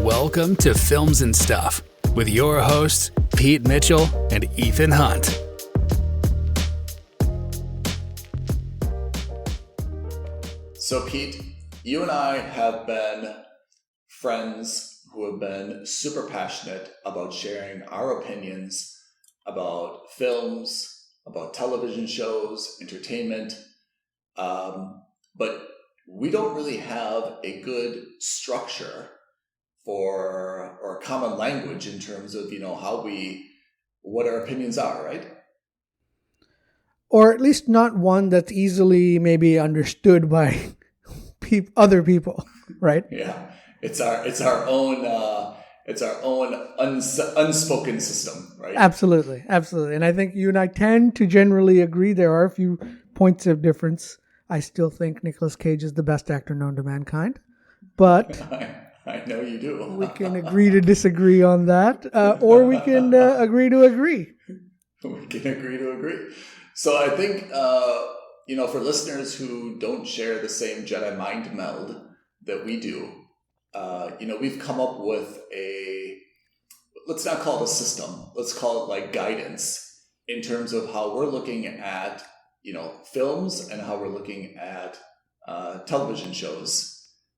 Welcome to Films and Stuff with your hosts, Pete Mitchell and Ethan Hunt. So Pete, you and I have been friends who have been super passionate about sharing our opinions about films, about television shows, entertainment, but we don't really have a good structure for or a common language in terms of what our opinions are, right? Or at least not one that's easily maybe understood by other people, right? Yeah, it's our own unspoken system, right? Absolutely. And I think you and I tend to generally agree. There are a few points of difference. I still think Nicolas Cage is the best actor known to mankind, but I know you do. We can agree to disagree on that, or we can agree to agree. We can agree to agree. So I think, for listeners who don't share the same Jedi mind meld that we do, we've come up with let's not call it a system, let's call it like guidance in terms of how we're looking at, films and how we're looking at television shows.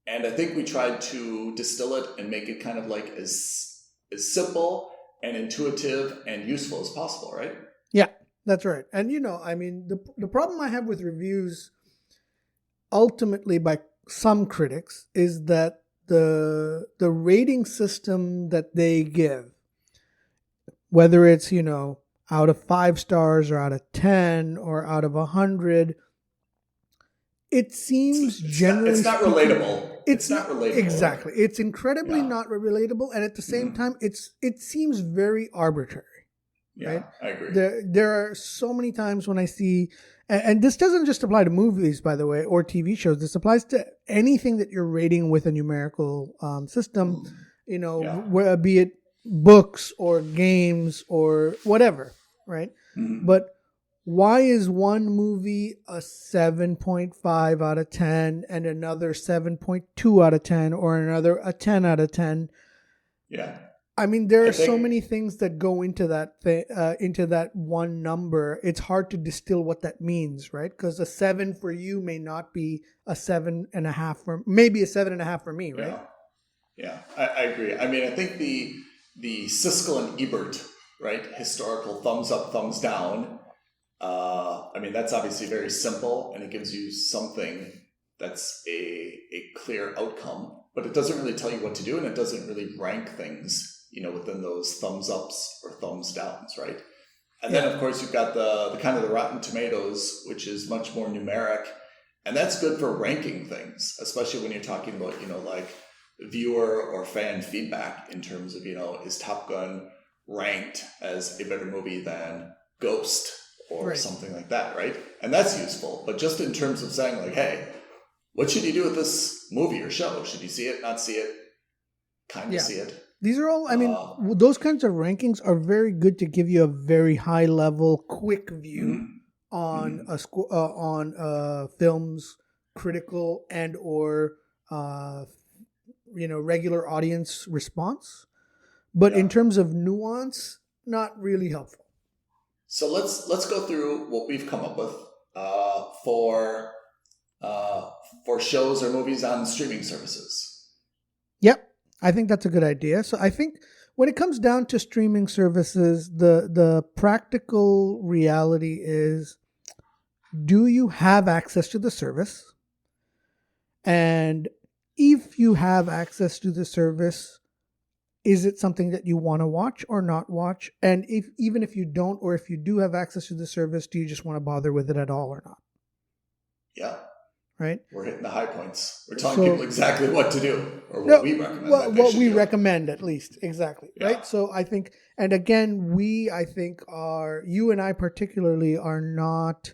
And I think we tried to distill it and make it kind of like as simple and intuitive and useful as possible, right? Yeah, that's right. And, the problem I have with reviews, ultimately by some critics, is that the rating system that they give, whether it's, out of 5 stars or out of 10 or out of 100, it seems generally... It's not relatable. It's not relatable. Exactly. It's incredibly not relatable. And at the same time, it seems very arbitrary. Yeah, right? I agree. There are so many times when I see... And this doesn't just apply to movies, by the way, or TV shows. This applies to anything that you're rating with a numerical system, be it books or games or whatever, right? Mm-hmm. But why is one movie a 7.5 out of 10 and another 7.2 out of 10 or another a 10 out of 10? Yeah. I mean, there are so many things that go into that one number. It's hard to distill what that means, right? Because a 7 for you may not be a 7.5 maybe a 7.5 for me, right? Yeah, I agree. I mean, I think the Siskel and Ebert, right, historical thumbs up, thumbs down. That's obviously very simple, and it gives you something that's a clear outcome, but it doesn't really tell you what to do, and it doesn't really rank things, within those thumbs ups or thumbs downs, right? And then, of course, you've got the kind of the Rotten Tomatoes, which is much more numeric, and that's good for ranking things, especially when you're talking about, like viewer or fan feedback in terms of, is Top Gun ranked as a better movie than Ghost or something like that, right? And that's useful. But just in terms of saying like, hey, what should you do with this movie or show? Should you see it, not see it, kind of see it? These are all, those kinds of rankings are very good to give you a very high level, quick view on on film's critical and or, regular audience response. But in terms of nuance, not really helpful. So let's go through what we've come up with for shows or movies on streaming services. Yep, I think that's a good idea. So I think when it comes down to streaming services, the practical reality is, do you have access to the service? And if you have access to the service, is it something that you want to watch or not watch? And even if you don't, or if you do have access to the service, do you just want to bother with it at all or not? Yeah. Right? We're hitting the high points. We're telling people exactly what to do, or what we recommend. What we recommend, at least. Exactly. Yeah. Right? So I think, and again, you and I particularly are not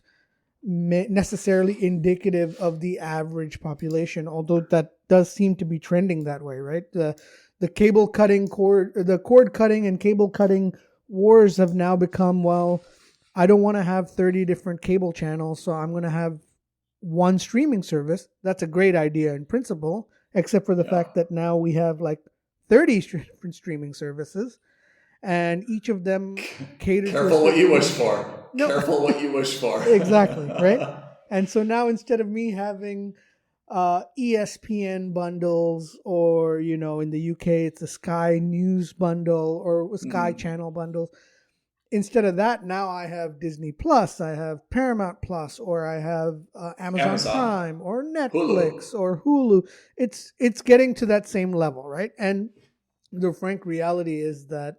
necessarily indicative of the average population, although that does seem to be trending that way, right? The cord cutting and cable cutting wars have now become, I don't want to have 30 different cable channels, so I'm going to have one streaming service. That's a great idea in principle, except for the fact that now we have like 30 different streaming services, and each of them caters to Careful what you wish for. No. Careful what you wish for. Exactly, right? And so now instead of me having ESPN bundles, or in the UK it's a Sky News bundle or a Sky Channel bundles, instead of that, now I have Disney Plus, I have Paramount Plus, or I have Amazon Prime, or Netflix, or Hulu. It's getting to that same level, right? And the frank reality is that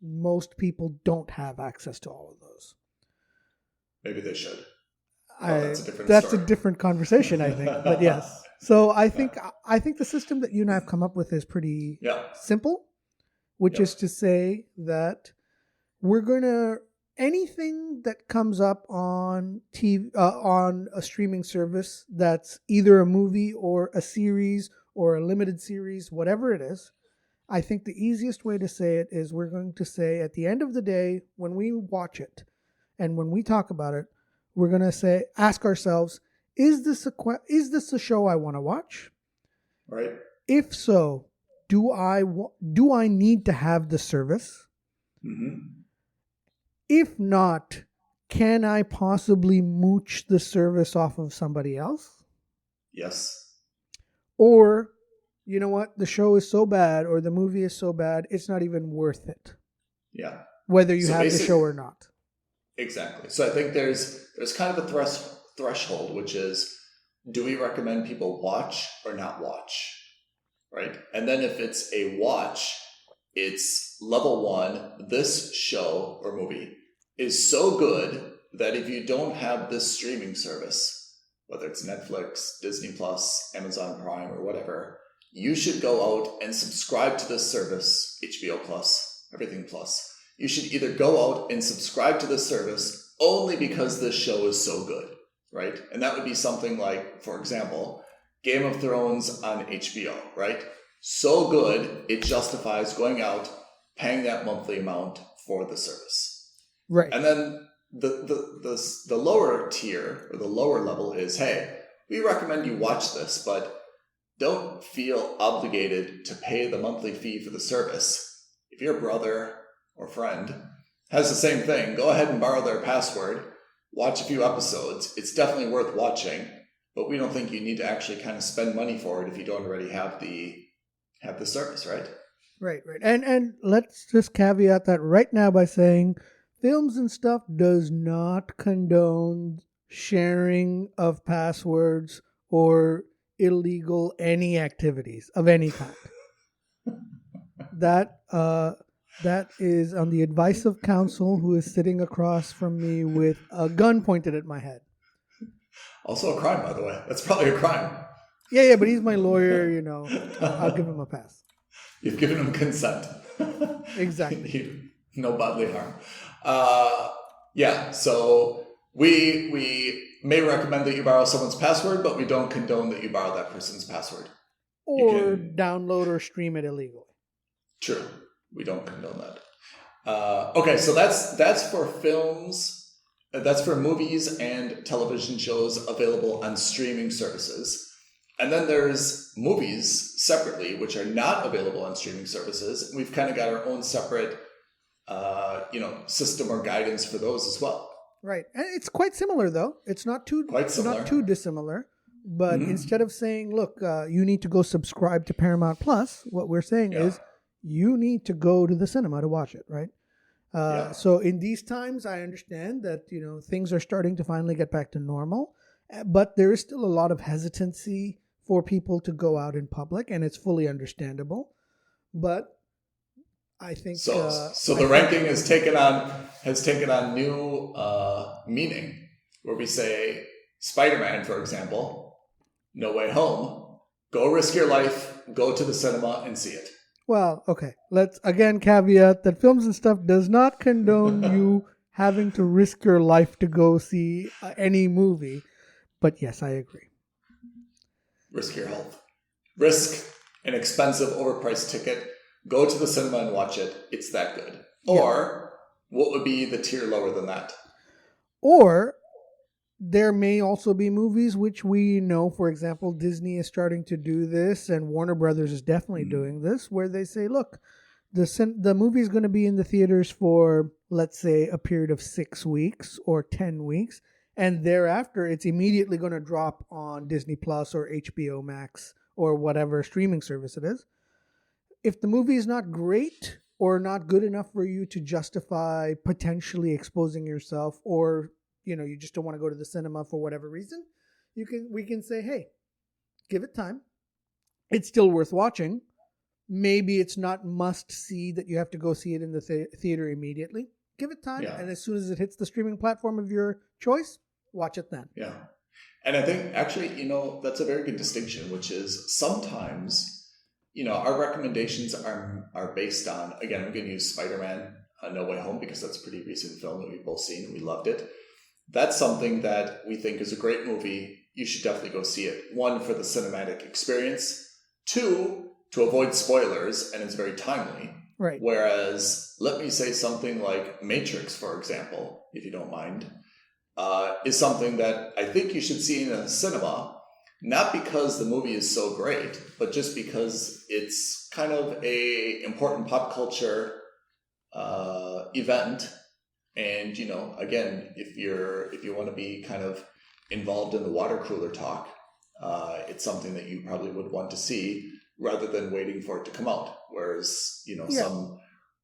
most people don't have access to all of those. Maybe they should. That's a different conversation, I think. But yes. So I think the system that you and I have come up with is pretty simple, which is to say that we're gonna, anything that comes up on TV, on a streaming service that's either a movie or a series or a limited series, whatever it is, I think the easiest way to say it is we're going to say at the end of the day, when we watch it and when we talk about it, we're going to ask ourselves, is this a show I want to watch? Right. If so, do I need to have the service? Mm-hmm. If not, can I possibly mooch the service off of somebody else? Yes. Or, you know what? The show is so bad or the movie is so bad, it's not even worth it. Yeah. Whether you have the show or not. Exactly. So I think there's kind of a threshold, which is, do we recommend people watch or not watch? Right? And then if it's a watch, it's level one, this show or movie is so good that if you don't have this streaming service, whether it's Netflix, Disney Plus, Amazon Prime, or whatever, you should go out and subscribe to this service, HBO Plus, everything plus. You should either go out and subscribe to this service only because this show is so good, right? And that would be something like, for example, Game of Thrones on HBO, right? So good, it justifies going out, paying that monthly amount for the service. Right. And then the lower tier, or the lower level is, hey, we recommend you watch this, but don't feel obligated to pay the monthly fee for the service. If your brother or friend has the same thing, go ahead and borrow their password, watch a few episodes. It's definitely worth watching, but we don't think you need to actually kind of spend money for it if you don't already have the service, right? Right. And let's just caveat that right now by saying Films and Stuff does not condone sharing of passwords or illegal any activities of any kind. That is on the advice of counsel, who is sitting across from me with a gun pointed at my head. Also a crime, by the way. That's probably a crime. Yeah, but he's my lawyer, I'll give him a pass. You've given him consent. Exactly. No bodily harm. So we may recommend that you borrow someone's password, but we don't condone that you borrow that person's password. Or download or stream it illegally. True. We don't condone that. Okay, so that's for films. That's for movies and television shows available on streaming services. And then there's movies separately, which are not available on streaming services. We've kind of got our own separate, system or guidance for those as well. Right, and it's quite similar though. It's not too dissimilar. But instead of saying, look, you need to go subscribe to Paramount Plus, what we're saying is you need to go to the cinema to watch it, right? So in these times, I understand that, things are starting to finally get back to normal, but there is still a lot of hesitancy for people to go out in public, and it's fully understandable. But I think so. The ranking has taken on new meaning, where we say Spider-Man, for example, No Way Home. Go risk your life. Go to the cinema and see it. Well, okay. Let's again caveat that Films and Stuff does not condone you having to risk your life to go see any movie. But yes, I agree. Risk your health. Risk an expensive, overpriced ticket. Go to the cinema and watch it. It's that good. Or what would be the tier lower than that? Or there may also be movies which we know, for example, Disney is starting to do this, and Warner Brothers is definitely doing this, where they say, look, the movie is going to be in the theaters for, let's say, a period of 6 weeks or 10 weeks, and thereafter it's immediately going to drop on Disney Plus or HBO Max or whatever streaming service it is. If the movie is not great or not good enough for you to justify potentially exposing yourself, or you just don't want to go to the cinema for whatever reason, we can say, hey, give it time. It's still worth watching. Maybe it's not must see that you have to go see it in the theater immediately. Give it time, and as soon as it hits the streaming platform of your choice, watch it then. Yeah. And I think actually, that's a very good distinction, which is sometimes, our recommendations are based on, again, I'm going to use Spider-Man No Way Home because that's a pretty recent film that we've both seen and we loved it. That's something that we think is a great movie. You should definitely go see it. 1, for the cinematic experience. 2, to avoid spoilers, and it's very timely. Right. Whereas, let me say something like Matrix, for example, if you don't mind, is something that I think you should see in a cinema, not because the movie is so great, but just because it's kind of a important pop culture event. And, again, if you want to be kind of involved in the water cooler talk, it's something that you probably would want to see rather than waiting for it to come out. Whereas, some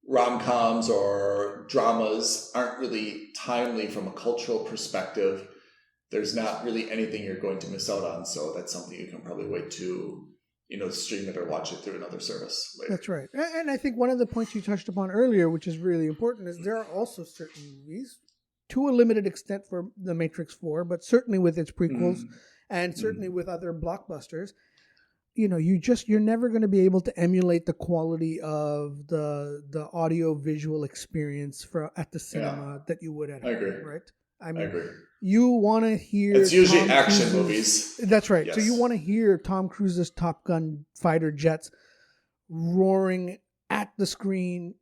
rom-coms or dramas aren't really timely from a cultural perspective. There's not really anything you're going to miss out on. So that's something you can probably wait to, stream it or watch it through another service later. That's right. And I think one of the points you touched upon earlier, which is really important, is there are also certain movies, to a limited extent for The Matrix 4, but certainly with its prequels and certainly with other blockbusters, you're never going to be able to emulate the quality of the audio visual experience at the cinema that you would at home. I agree. Right? I agree. You want to hear... It's usually action movies. That's right. Yes. So you want to hear Tom Cruise's Top Gun fighter jets roaring at the screen,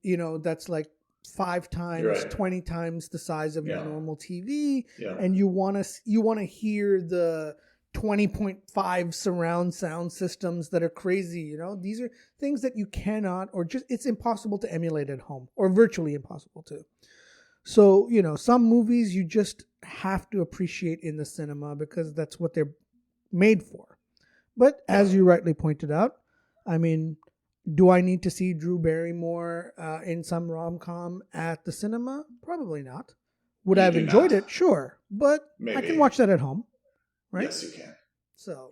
that's like 5 times, 20 times the size of your normal TV. Yeah. And you want to hear the 20.5 surround sound systems that are crazy. These are things that you cannot, or just, it's impossible to emulate at home, or virtually impossible to. So, some movies you just have to appreciate in the cinema because that's what they're made for. But as you rightly pointed out, I mean, do I need to see Drew Barrymore in some rom-com at the cinema? Probably not. Would I have enjoyed it? Sure. But maybe. I can watch that at home, right? Yes, you can. So,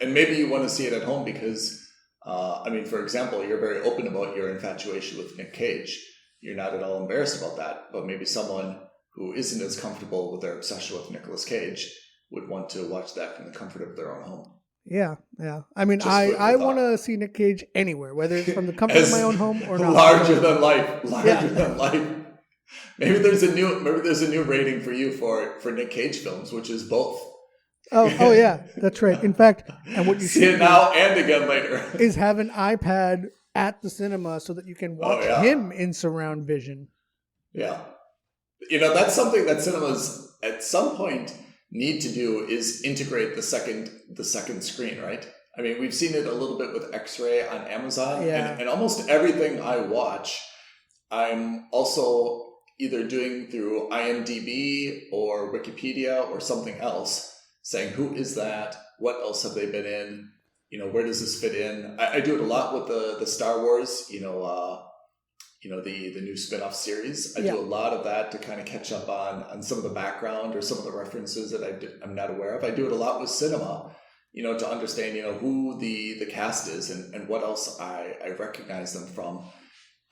and maybe you want to see it at home because, for example, you're very open about your infatuation with Nick Cage. You're not at all embarrassed about that, but maybe someone who isn't as comfortable with their obsession with Nicolas Cage would want to watch that from the comfort of their own home. Yeah. I mean, I want to see Nick Cage anywhere, whether it's from the comfort of my own home or not. Larger than life. Maybe there's a new rating for you for Nick Cage films, which is both. Oh yeah, that's right. In fact, and what you see it now and again later is have an iPad at the cinema so that you can watch him in surround vision. Yeah. That's something that cinemas at some point need to do, is integrate the second screen, right? I mean, we've seen it a little bit with X-Ray on Amazon, and almost everything I watch, I'm also either doing through IMDb or Wikipedia or something else, saying, who is that? What else have they been in? Where does this fit in? I do it a lot with the Star Wars, the new spin-off series. I do a lot of that to kind of catch up on some of the background or some of the references that I'm not aware of. I do it a lot with cinema, to understand, who the cast is and what else I recognize them from.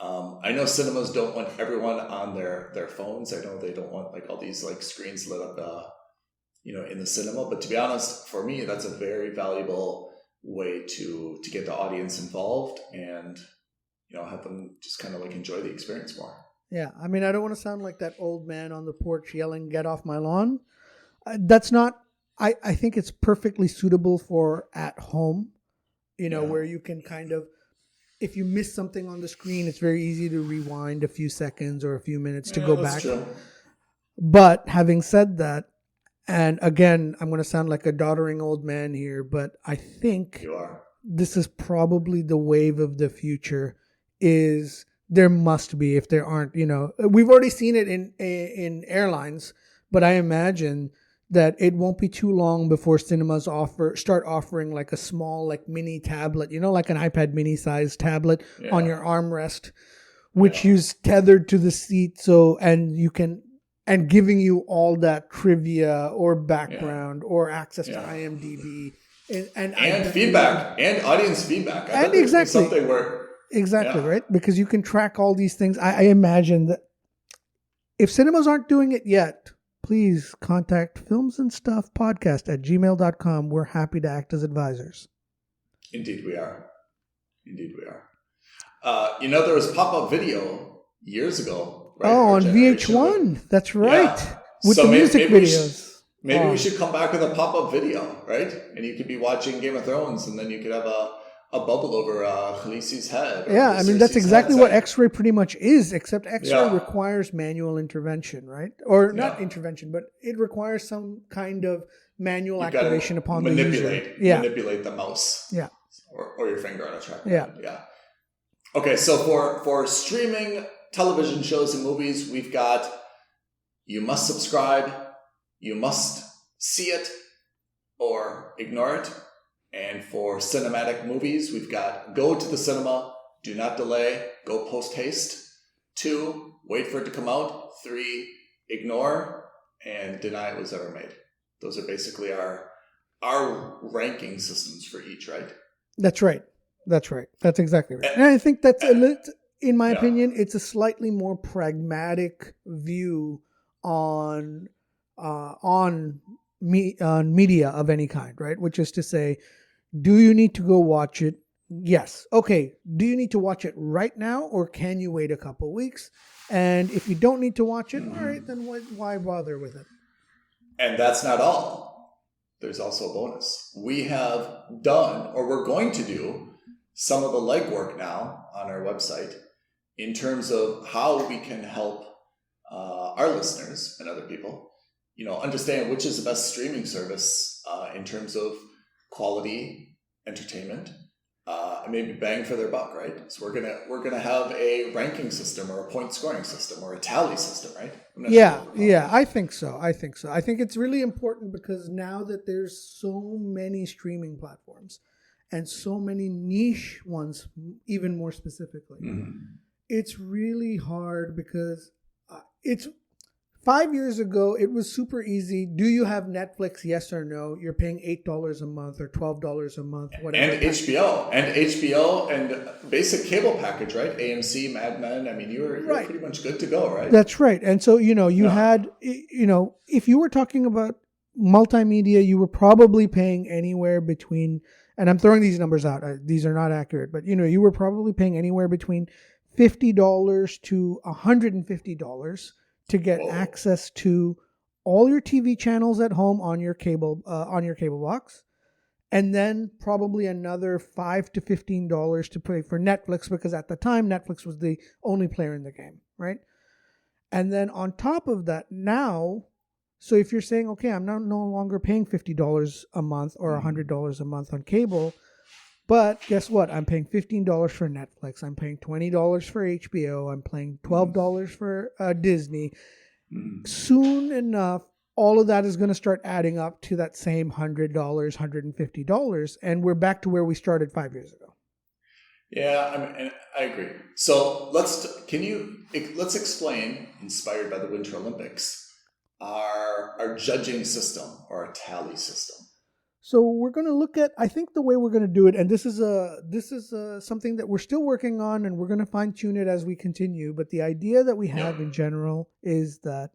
I know cinemas don't want everyone on their phones. I know they don't want like all these like screens lit up, in the cinema. But to be honest, for me, that's a very valuable way to get the audience involved and have them just kind of like enjoy the experience more. Yeah, I mean, I don't want to sound like that old man on the porch yelling, "Get off my lawn." That's not. I think it's perfectly suitable for at home. Where you can kind of, if you miss something on the screen, it's very easy to rewind a few seconds or a few minutes to go back. True. But having said that, And again, I'm going to sound like a doddering old man here, but I think You are. this is probably the wave of the future. Is there must be, if there aren't, we've already seen it in airlines, but I imagine that it won't be too long before cinemas start offering like a small like mini tablet, like an iPad mini sized tablet on your armrest, which is tethered to the seat, and giving you all that trivia or background or access to IMDb and feedback and audience feedback. And exactly something where right, because you can track all these things. I imagine that if cinemas aren't doing it yet, please contact filmsandstuffpodcast@gmail.com. We're happy to act as advisors. Indeed we are. There was pop-up video years ago. Right? Oh, on VH1. That's right. Yeah. With the music videos. Maybe we should come back with a pop-up video, right? And you could be watching Game of Thrones, and then you could have a bubble over Khaleesi's head. Yeah, I mean, that's exactly what X-ray pretty much is, except X-ray requires manual intervention, right? Or not intervention, but it requires some kind of manual activation upon the user. Manipulate the mouse. Yeah. Or your finger on a trackpad. Yeah. Okay, so for streaming television shows and movies, we've got you must subscribe, you must see it, or ignore it. And for cinematic movies, we've got go to the cinema, do not delay, go post haste. 2, wait for it to come out. 3, ignore, and deny it was ever made. Those are basically our ranking systems for each, right? That's right. That's exactly right. And I think that's, in my opinion, it's a slightly more pragmatic view on media of any kind, right? Which is to say, do you need to go watch it? Yes. Okay. Do you need to watch it right now, or can you wait a couple weeks? And if you don't need to watch it, all right, then why bother with it? And that's not all. There's also a bonus. We have done, or we're going to do, some of the legwork now on our website in terms of how we can help our listeners and other people, understand which is the best streaming service in terms of quality, entertainment, and maybe bang for their buck, right? So we're gonna have a ranking system or a point scoring system or a tally system, right? I think so. I think it's really important because now that there's so many streaming platforms and so many niche ones, even more specifically, it's really hard because it's 5 years ago, it was super easy. Do you have Netflix? Yes or no? You're paying $8 a month or $12 a month, whatever. And HBO and basic cable package, right? AMC, Mad Men. I mean, you're pretty much good to go, right? That's right. And so, you had, if you were talking about multimedia, you were probably paying anywhere between, and I'm throwing these numbers out. These are not accurate, but you were probably paying anywhere between $50 to $150 to get access to all your TV channels at home on your cable box, and then probably another $5 to $15 to pay for Netflix, because at the time Netflix was the only player in the game, right? And then on top of that, now, so if you're saying, okay, I'm no longer paying $50 a month or $100 a month on cable, but guess what? I'm paying $15 for Netflix. I'm paying $20 for HBO. I'm paying $12 for Disney. Soon enough, all of that is going to start adding up to that same $100, $150, and we're back to where we started 5 years ago. Yeah, I agree. So let's explain, inspired by the Winter Olympics, our judging system or our tally system. So we're going to look at, I think the way we're going to do it, and this is something that we're still working on, and we're going to fine tune it as we continue. But the idea that we have in general is that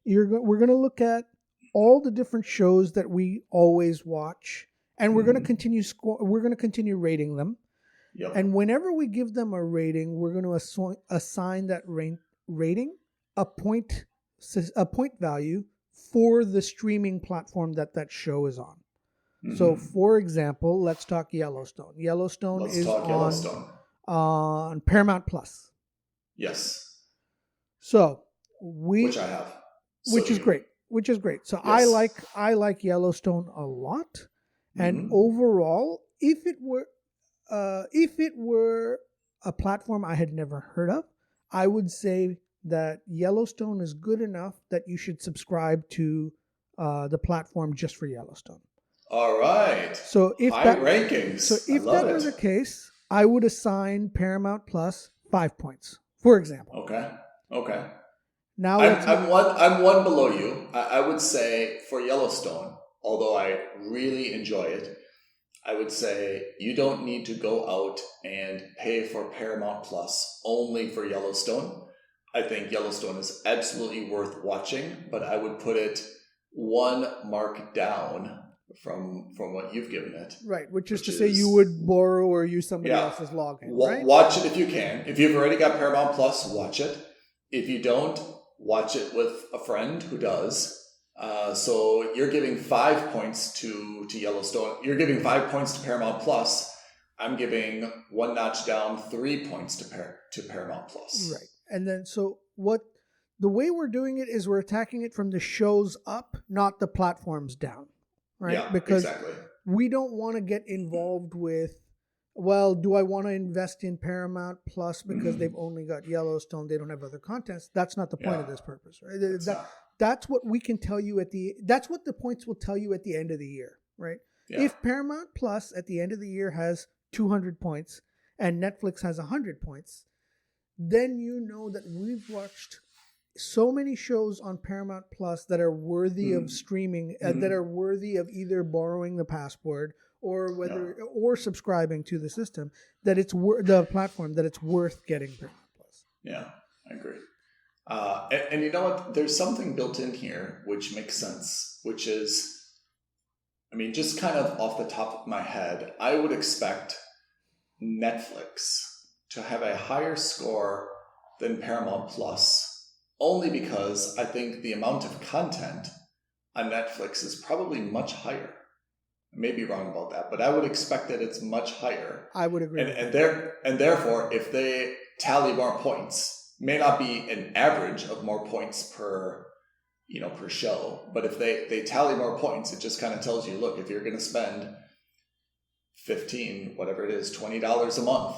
we're going to look at all the different shows that we always watch, and we're going to continue rating them. Yep. And whenever we give them a rating, we're going to assign that rating a point value for the streaming platform that show is on. So, for example, let's talk Yellowstone. Yellowstone is on Paramount Plus. Yes. So which I have. Which is great. which is great. So Yes. I like Yellowstone a lot, and Mhm. overall, if it were a platform I had never heard of, I would say that Yellowstone is good enough that you should subscribe to the platform just for Yellowstone. All right. So if High that so rankings. I if love that were it. the case, I would assign Paramount Plus 5 points, for example. Okay. Okay. Now I'm let's I'm one I'm one below you. I would say for Yellowstone, although I really enjoy it, I would say you don't need to go out and pay for Paramount Plus only for Yellowstone. I think Yellowstone is absolutely worth watching, but I would put it one mark down from what you've given it. right, which is Which to say you is would borrow or use somebody yeah. else's login, right? Watch it if you can. If you've already got Paramount Plus, watch it. If you don't, watch it with a friend who does. So you're giving 5 points to Yellowstone. You're giving 5 points to Paramount Plus. I'm giving one notch down, 3 points to Paramount Plus. Right. And then so the way we're doing it is we're attacking it from the shows up, not the platforms down. Right? Yeah, Because exactly. we don't want to get involved with, well, do I want to invest in Paramount Plus because they've only got Yellowstone, they don't have other contents? That's not the point of this purpose, right? It's not. That's what we can tell you that's what the points will tell you at the end of the year, right? Yeah. If Paramount Plus at the end of the year has 200 points and Netflix has 100 points, then you know that we've watched so many shows on Paramount Plus that are worthy of streaming, that are worthy of either borrowing the password or or subscribing to the system, that it's the platform that it's worth getting Paramount Plus. Yeah, I agree. And you know what? There's something built in here which makes sense, which is, I mean, just kind of off the top of my head, I would expect Netflix to have a higher score than Paramount Plus, only because I think the amount of content on Netflix is probably much higher. I may be wrong about that, but I would expect that it's much higher. I would agree. And therefore, if they tally more points, may not be an average of more points per show, but if they tally more points, it just kind of tells you, look, if you're going to spend $15, whatever it is, $20 a month,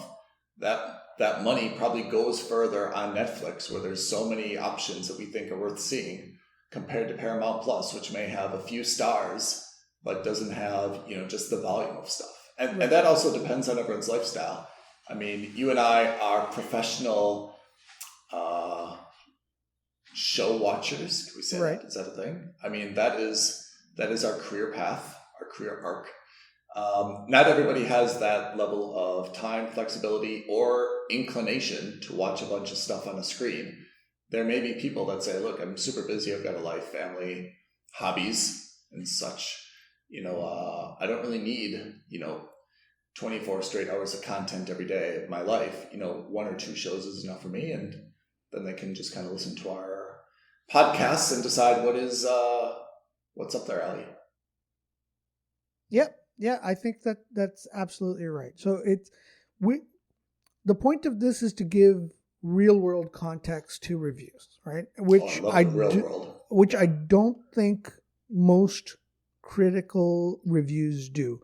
that money probably goes further on Netflix, where there's so many options that we think are worth seeing, compared to Paramount Plus, which may have a few stars but doesn't have just the volume of stuff. And that also depends on everyone's lifestyle. I mean, you and I are professional show watchers. Can we say that? Is that a thing? I mean, that is our career path, our career arc. Not everybody has that level of time, flexibility, or inclination to watch a bunch of stuff on a screen. There may be people that say, look, I'm super busy. I've got a life, family, hobbies, and such. I don't really need, 24 straight hours of content every day of my life. 1 or 2 shows is enough for me. And then they can just kind of listen to our podcasts and decide what's up their alley. Yep. Yeah, I think that's absolutely right. So the point of this is to give real world context to reviews, right? Which I don't think most critical reviews do.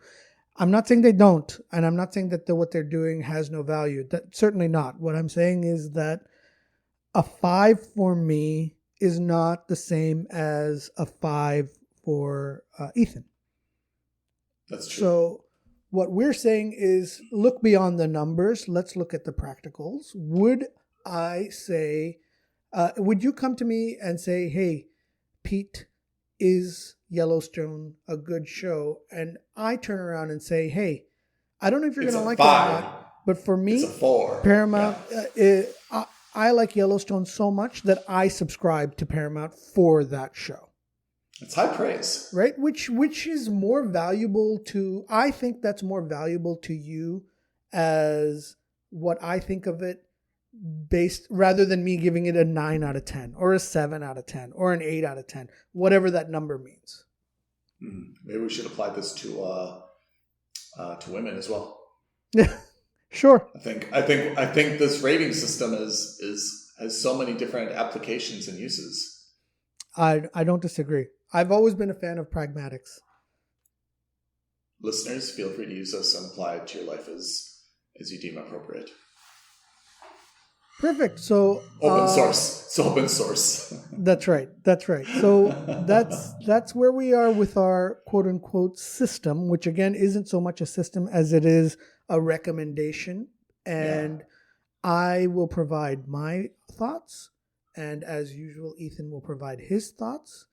I'm not saying they don't, and I'm not saying that what they're doing has no value. That certainly not. What I'm saying is that a 5 for me is not the same as a 5 for Ethan. That's true. So what we're saying is look beyond the numbers. Let's look at the practicals. Would you come to me and say, hey, Pete, is Yellowstone a good show? And I turn around and say, hey, I don't know if you're going to like 5. it or not, but for me, it's a 4. Paramount, I like Yellowstone so much that I subscribe to Paramount for that show. It's high praise. Right? Which is more valuable I think that's more valuable to you as what I think of it rather than me giving it a 9 out of 10 or a 7 out of 10 or an 8 out of 10, whatever that number means. Maybe we should apply this to women as well. Sure. I think this rating system has so many different applications and uses. I don't disagree. I've always been a fan of pragmatics. Listeners, feel free to use this and apply it to your life as you deem appropriate. Perfect. So open source. It's open source. That's right. So that's where we are with our quote unquote system, which again isn't so much a system as it is a recommendation. And I will provide my thoughts, and as usual, Ethan will provide his thoughts.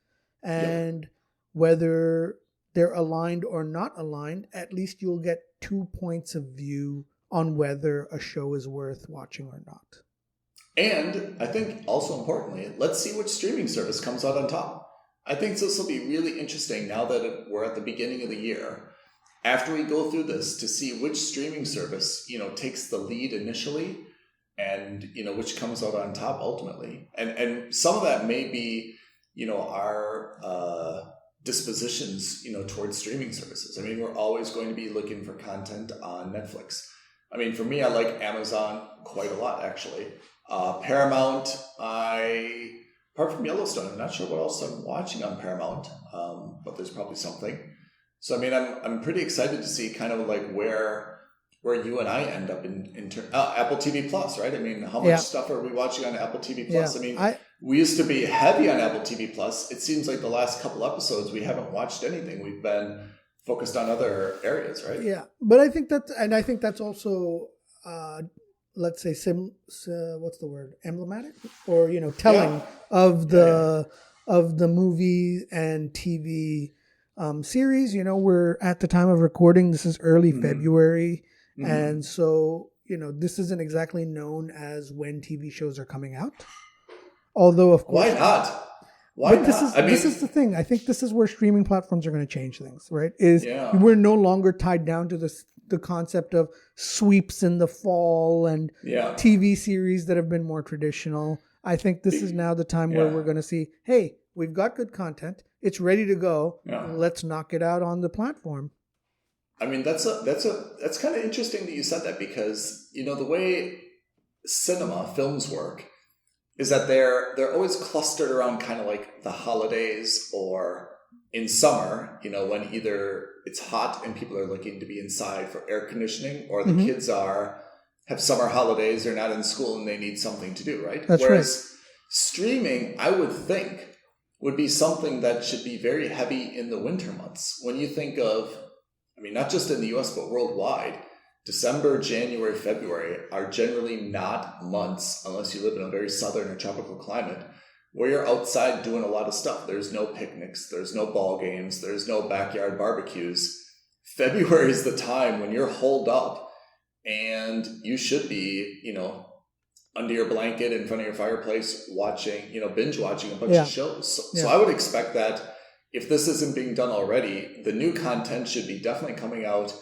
And whether they're aligned or not aligned, at least you'll get 2 points of view on whether a show is worth watching or not. And I think also importantly, let's see which streaming service comes out on top. I think this will be really interesting now that we're at the beginning of the year. After we go through this, to see which streaming service, takes the lead initially, and which comes out on top ultimately. And some of that may be, our dispositions, towards streaming services. I mean, we're always going to be looking for content on Netflix. I mean, for me, I like Amazon quite a lot, actually. Paramount, apart from Yellowstone, I'm not sure what else I'm watching on Paramount, but there's probably something. So, I mean, I'm pretty excited to see kind of like where you and I end up in Apple TV Plus, right? I mean, how much stuff are we watching on Apple TV Plus? I mean, we used to be heavy on Apple TV Plus. It seems like the last couple episodes we haven't watched anything. We've been focused on other areas, right? Yeah, but I think that's also let's say what's the word? Emblematic, or telling of the movie and TV series. We're at the time of recording. This is early February, and so this isn't exactly known as when TV shows are coming out. Although, of course, why not? Why not? This is the thing. I think this is where streaming platforms are going to change things. Right? We're no longer tied down to the concept of sweeps in the fall and TV series that have been more traditional. I think this is now the time where we're going to see, hey, we've got good content. It's ready to go. Let's knock it out on the platform. I mean, that's kind of interesting that you said that, because the way films work is that they're always clustered around kind of like the holidays, or in summer, when either it's hot and people are looking to be inside for air conditioning, or the kids have summer holidays, they're not in school and they need something to do, right? Whereas streaming, I would think, would be something that should be very heavy in the winter months. When you think of, I mean, not just in the US, but worldwide, December, January, February are generally not months, unless you live in a very southern or tropical climate, where you're outside doing a lot of stuff. There's no picnics, there's no ball games, there's no backyard barbecues. February is the time when you're holed up and you should be, under your blanket in front of your fireplace watching, binge watching a bunch of shows. So I would expect that if this isn't being done already, the new content should be definitely coming out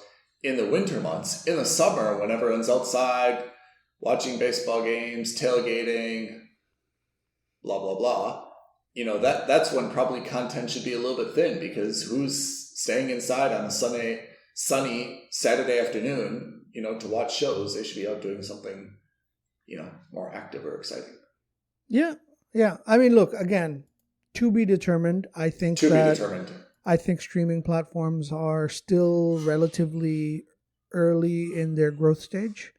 in the winter months. In the summer, when everyone's outside watching baseball games, tailgating, blah, blah, blah, that's when probably content should be a little bit thin, because who's staying inside on a sunny Saturday afternoon, to watch shows? They should be out doing something, more active or exciting. Yeah. I mean, look, again, to be determined. I think streaming platforms are still relatively early in their growth stage.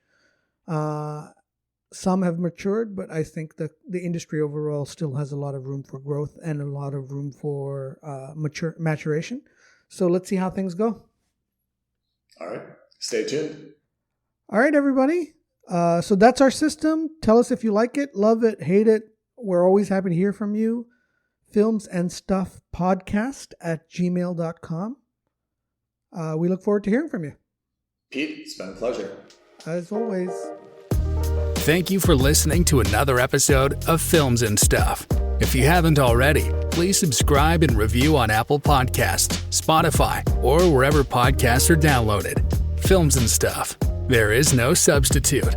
Some have matured, but I think that the industry overall still has a lot of room for growth and a lot of room for maturation. So let's see how things go. All right. Stay tuned. All right, everybody. So that's our system. Tell us if you like it, love it, hate it. We're always happy to hear from you. filmsandstuffpodcast@gmail.com. We look forward to hearing from you. Pete, it's been a pleasure. As always. Thank you for listening to another episode of Films and Stuff. If you haven't already, please subscribe and review on Apple Podcasts, Spotify, or wherever podcasts are downloaded. Films and Stuff. There is no substitute.